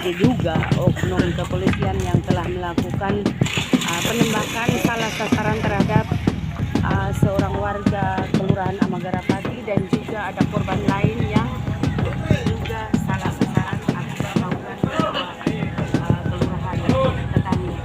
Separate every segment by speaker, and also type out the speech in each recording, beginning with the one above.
Speaker 1: diduga oknum kepolisian yang telah melakukan penembakan salah sasaran terhadap seorang warga Kelurahan Amagarapati, dan juga ada korban lain yang juga salah sasaran akibat bangunan kelurahan tetangga.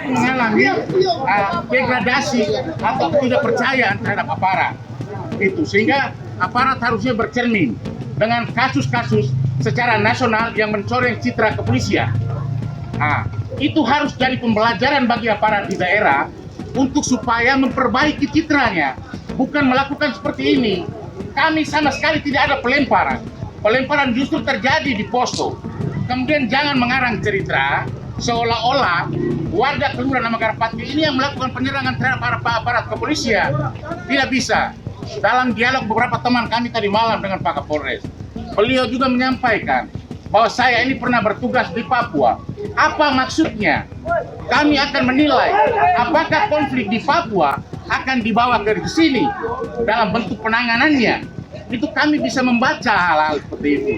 Speaker 2: Mengalami degradasi atau ketidakpercayaan terhadap aparat itu, sehingga aparat harusnya bercermin dengan kasus-kasus secara nasional yang mencoreng citra kepolisian. Itu harus jadi pembelajaran bagi aparat di daerah untuk supaya memperbaiki citranya, bukan melakukan seperti ini. Kami sama sekali tidak ada pelemparan. Pelemparan justru terjadi di posko. Kemudian jangan mengarang cerita seolah-olah warga Kelurahan Amagarapati ini yang melakukan penyerangan terhadap aparat kepolisian. Tidak bisa. Dalam dialog beberapa teman kami tadi malam dengan Pak Kapolres, beliau juga menyampaikan bahwa saya ini pernah bertugas di Papua. Apa maksudnya? Kami akan menilai apakah konflik di Papua akan dibawa ke sini dalam bentuk penanganannya. Itu kami bisa membaca hal-hal seperti itu.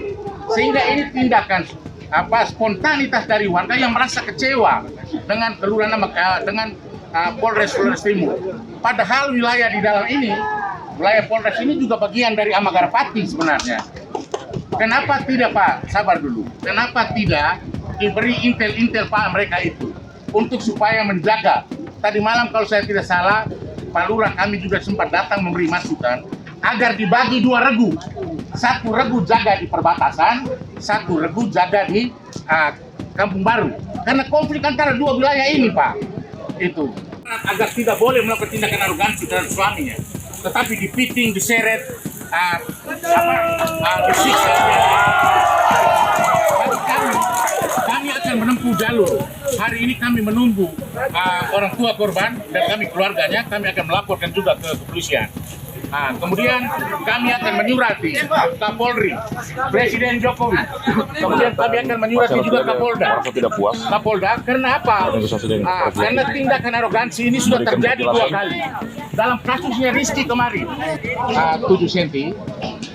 Speaker 2: Sehingga ini tindakan spontanitas dari warga yang merasa kecewa dengan kelurahan dengan Polres Flores Timur. Padahal wilayah di dalam ini, wilayah Polres ini juga bagian dari Amagarapati sebenarnya. Kenapa tidak, Pak? Sabar dulu. Kenapa tidak diberi intel-intel Pak mereka itu untuk supaya menjaga? Tadi malam kalau saya tidak salah, Pak Lurah kami juga sempat datang memberi masukan agar dibagi dua regu. Satu regu jaga di perbatasan, satu regu jaga di Kampung Baru. Karena konflik antara dua wilayah ini, Pak, itu agar tidak boleh melakukan tindakan arogansi terhadap suaminya, tetapi dipiting, diseret, disiksa. Bagi kami akan menempuh jalur. Hari ini kami menunggu orang tua korban dan kami keluarganya. Kami akan melaporkan juga ke kepolisian. Kemudian kami akan menyurati Kapolri, Presiden Jokowi. Kemudian kami akan menyurati juga Kapolda. Karena apa? Karena tindakan arogansi ini sudah terjadi 2 kali. Dalam kasusnya Rizky kemarin, 7 cm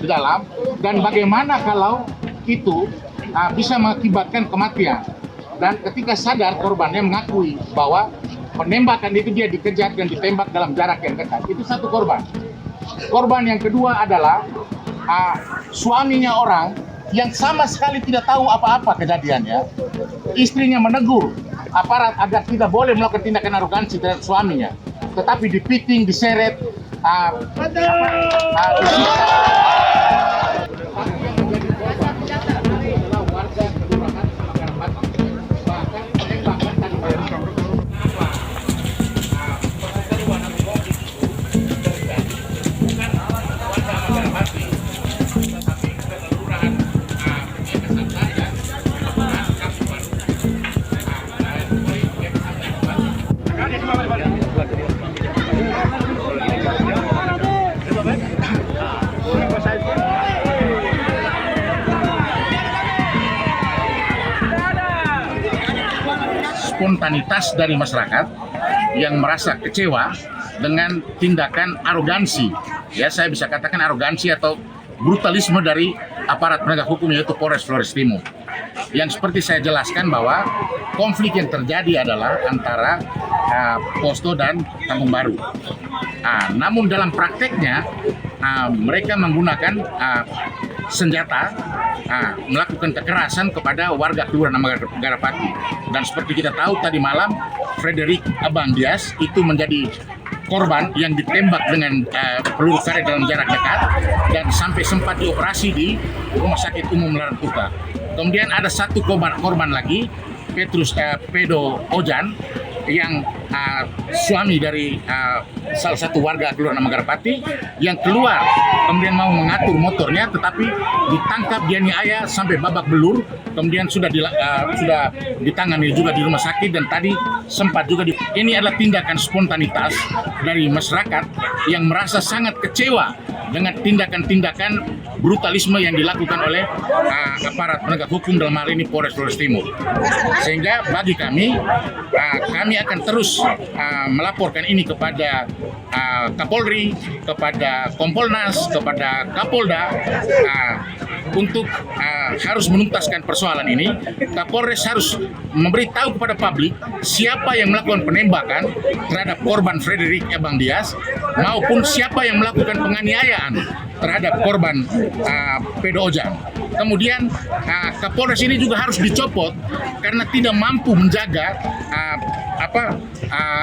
Speaker 2: di dalam. Dan bagaimana kalau itu bisa mengakibatkan kematian? Dan ketika sadar, korbannya mengakui bahwa penembakan itu dia dikejar dan ditembak dalam jarak yang dekat. Itu satu korban. Korban yang kedua adalah suaminya orang yang sama sekali tidak tahu apa-apa kejadiannya. Istrinya menegur aparat agar tidak boleh melakukan tindakan arogansi terhadap suaminya, tetapi dipiting, diseret, disiksa. Spontanitas dari masyarakat yang merasa kecewa dengan tindakan arogansi, ya saya bisa katakan arogansi atau brutalisme dari aparat penegak hukum, yaitu Polres Flores Timur. Yang seperti saya jelaskan bahwa konflik yang terjadi adalah antara Posto dan Kampung Baru. Namun dalam prakteknya mereka menggunakan senjata, melakukan kekerasan kepada warga Kelurahan Amagarapati. Dan seperti kita tahu tadi malam, Frederick Abangdias itu menjadi korban yang ditembak dengan peluru karet dalam jarak dekat dan sampai sempat dioperasi di Rumah Sakit Umum Larantuka. Kemudian ada satu korban lagi, Petrus Pedo Ojan, yang suami dari salah satu warga Kelurahan Amagarapati yang keluar kemudian mau mengatur motornya, tetapi ditangkap, dianiaya sampai babak belur, kemudian sudah ditangani juga di rumah sakit, dan tadi sempat juga ini adalah tindakan spontanitas dari masyarakat yang merasa sangat kecewa dengan tindakan-tindakan brutalisme yang dilakukan oleh aparat penegak hukum, dalam hal ini Polres Flores Timur. Sehingga bagi kami, kami akan terus melaporkan ini kepada Kapolri, kepada Kompolnas, kepada Kapolda, untuk harus menuntaskan persoalan ini. Kapolres harus memberitahu kepada publik siapa yang melakukan penembakan terhadap korban Frederick Ebang Dias, maupun siapa yang melakukan penganiayaan terhadap korban Pedro Ojang. Kemudian Kapolres ini juga harus dicopot karena tidak mampu menjaga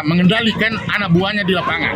Speaker 2: mengendalikan anak buahnya di lapangan.